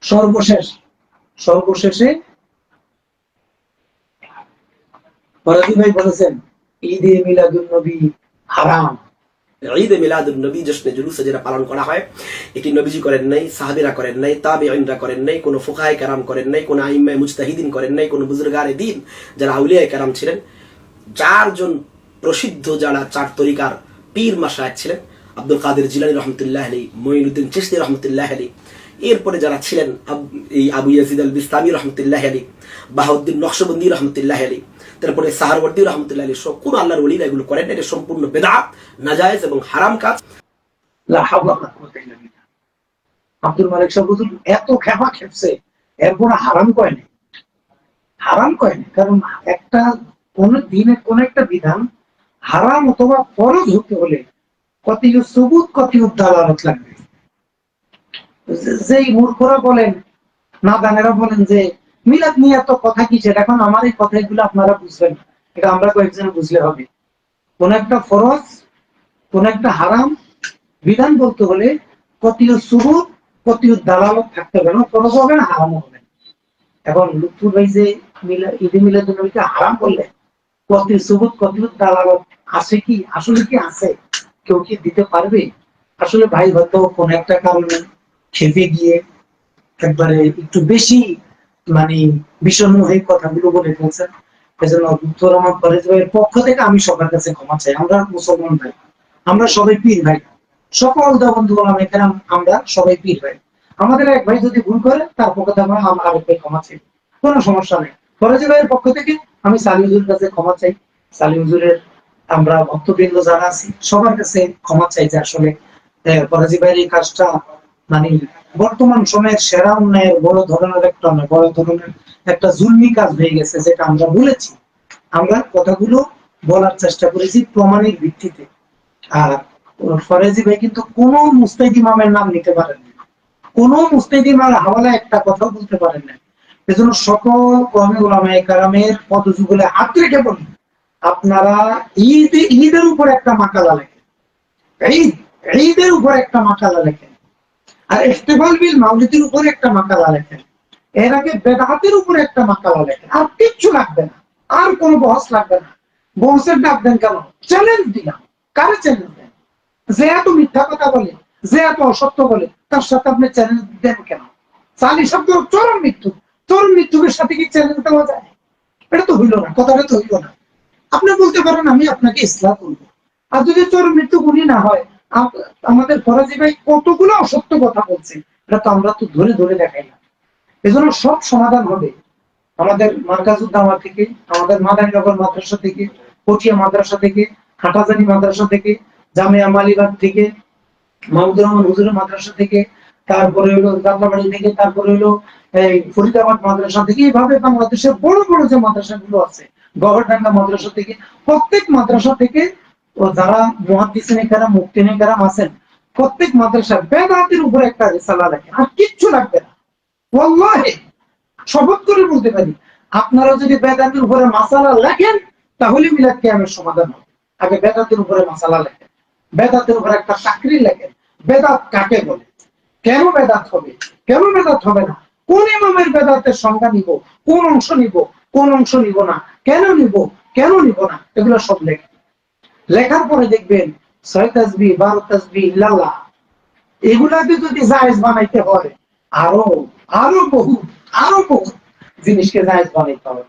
সর্বশেষে ফরাজি ভাই বলেছেন ঈদে মিলাদুন নবী হারাম। ঈদে মিলাদুন নবী জশ্নে জুলুস যেটা পালন করা হয়, এটি নবীজি করেন নাই, সাহাবীরা করেন নাই, তাবেঈনরা করেন নাই, কোনো ফুকাহায়ে কেরাম করেন নাই, কোনো আইম্মায়ে মুজতাহিদিন করেন নাই, কোনো বুজুর্গানে দ্বীন যারা আউলিয়ায়ে কেরাম ছিলেন। চারজন প্রসিদ্ধ যারা চার তরিকার পীর মাশায়েখ ছিলেন, আব্দুল কাদের জিলানী রহমতুল্লাহ আলাইহি, মঈনুদ্দিন চিশতি রহমতুল্লাহ আলাইহি, এরপরে যারা ছিলেন এই আবু ইয়াজিদ আল বিস্তামি রহমতুল্লাহ আলাইহি, বাহাউদ্দিন নকশবন্দি রহমতুল্লাহ আলাইহি, তারপরে সাহারওয়ার্দী রহমতুল্লাহ আলাইহি, সব কোন আল্লাহর ওলিরা এগুলো করেন না। এটা সম্পূর্ণ বেদাত, নাজায়েজ এবং হারাম কাজ। লা হাওলা ওয়ালা কুওয়াতা ইল্লা বিল্লাহ। আব্দুল মালিক সাহেব এত খেপা খেপছে, এরপর হারাম কয় না, হারাম কয় না। কারণ একটা কোন দিনের কোন একটা বিধান হারাম অথবা ফরজ হতে হলে কতই সুবুত কতই দালালত লাগবে। যেই মূর্খরা বলেন, নাদানেরা বলেন যে মিলাদ নিয়ে এত কথা কিসের, এখন আমার এই কথাগুলো আপনারা বুঝবেন, এটা আমরা কয়েকজন বুঝলে হবে। কোন একটা ফরজ কোন একটা হারাম বিধান বলতে হলে কতই সুবুত কতই দালালত থাকতে হবে, না ফরজ হবে না হারাম হবে। এখন লুৎফুর ভাই যে ঈদে মিলাদুন নবীকে হারাম করলেন, কতই সুবুত কতই দালালত আছে কি, আসলে কি আছে, কেউ কি দিতে পারবে? আসলে ভাই হয়তো কোন একটা কারণে খেপে গিয়ে একবারে একটু বেশি মানে বিষণ্ণ হয়ে কথাগুলো বলে ফেলছেন। এজন্য উত্তর আমার ফরেজ ভাইয়ের পক্ষ থেকে আমি সবার কাছে ক্ষমা চাই। আমরা মুসলমান ভাই, আমরা সবাই পীর ভাই, সকল বন্ধু বললাম এখানে আমরা সবাই পীর ভাই। আমাদের এক ভাই যদি ভুল করে তার পক্ষ থেকে আমরা আরেক ভাই ক্ষমা চাই, কোনো সমস্যা নেই। ফরেজ ভাইয়ের পক্ষ থেকে আমি সালি হুজুরের কাছে ক্ষমা চাই, সালি হুজুরের আমরা ভক্তবৃন্দ যারা আছি সবার কাছে ক্ষমা চাই যে আসলে ফরাজি ভাইয়ের এই কাজটা মানে বর্তমান সময়ের সেরা অন্যায়ের বড় ধরনের একটা অন্যায়, বড় ধরনের একটা জুলমি কাজ হয়ে গেছে, যেটা আমরা বলেছি। আমরা কথাগুলো বলার চেষ্টা করেছি প্রমাণের ভিত্তিতে। আর ফরাজি ভাই কিন্তু কোন মুস্তাহিদ ইমামের নাম নিতে পারেন না, কোন মুস্তাহিদ ইমামের হাওয়ালা একটা কথাও বলতে পারেন না। এজন্য সকল কওমি উলামায়ে কেরামের পদযুগলে হাত রেখে বলি, আপনারা ঈদের উপর একটা মাকালা লেখেন, ঈদের উপর একটা মাকালা লেখেন, আর ইহতিফাল বিল মাউলিদের উপর একটা মাকালা লেখেন, এর আগে বেদাতের উপর একটা মাকালা লেখেন, আর কিচ্ছু লাগবে না, আর কোনো বহস লাগবে না। বহসের ডাক দেন কেন? চ্যালেঞ্জ দিলাম। কারে চ্যালেঞ্জ দেন? যে এত মিথ্যা কথা বলে, যে এত অসত্য বলে, তার সাথে আপনি চ্যালেঞ্জ দেন কেন? চালি শব্দ চরম মৃত্যু, চরম মৃত্যুর সাথে কি চ্যালেঞ্জ দেওয়া যায়? এটা তো হইল না, কথাটা তো হইল না। আপনি বলতে পারেন আমি আপনাকে ইসলাম করবো, আর যদি চরম মৃত্যু গুণী না হয়, আমাদের ফরাজি ভাই কতগুলো অসত্য কথা বলছে, এটা তো আমরা তো ধরে ধরে দেখাই না। এজন্য সব সমাধান হবে আমাদের মার্কাজুদ্দাওয়া থেকে, আমাদের মাদারীনগর মাদ্রাসা থেকে, পটিয়া মাদ্রাসা থেকে, হাটাজারি মাদ্রাসা থেকে, জামিয়া মালিবাগ থেকে, মাহমুদুর রহমান হুজুরের মাদ্রাসা থেকে, তারপরে হলো যাত্রাবাড়ি থেকে, তারপরে হলো এই ফরিদাবাদ মাদ্রাসা থেকে, এইভাবে বাংলাদেশের বড় বড় যে মাদ্রাসাগুলো আছে, গভর্নমেন্ট মাদ্রাসা থেকে, প্রত্যেক মাদ্রাসা থেকে যারা মুহাদ্দিসিনে কেরাম মুফতিনে কেরাম আছেন, প্রত্যেক মাদ্রাসা বেদাতের উপর একটা রিসালা লেখে, আর কিচ্ছু লাগবে না। ওয়াল্লাহি শপথ করে বলতে পারি, আপনারা যদি বেদাতের উপরে মাসালা লেখেন তাহলে মিলাদ কিয়ামের সমাধান হবে। আগে বেদাতের উপরে মাসালা লেখেন, বেদাতের উপরে একটা চাকরি লেখেন, বেদাত কাকে বলে, কেন বেদাত হবে, কেন বেদাত হবে না, কোন ইমামের বেদাতের সংজ্ঞা নিব, কোন অংশ নিব, কোন অংশ নিব না, কেন নিব, কেন নিব না, এগুলো সব লেখেন। লেখার পরে দেখবেন 6 তাসবিহ 12 তাসবিহ ইল্লাল্লাহ এগুলাকে যদি জায়েজ বানাইতে হয়, আরো আরো বহু জিনিসকে জায়েজ বানাইতে হবে।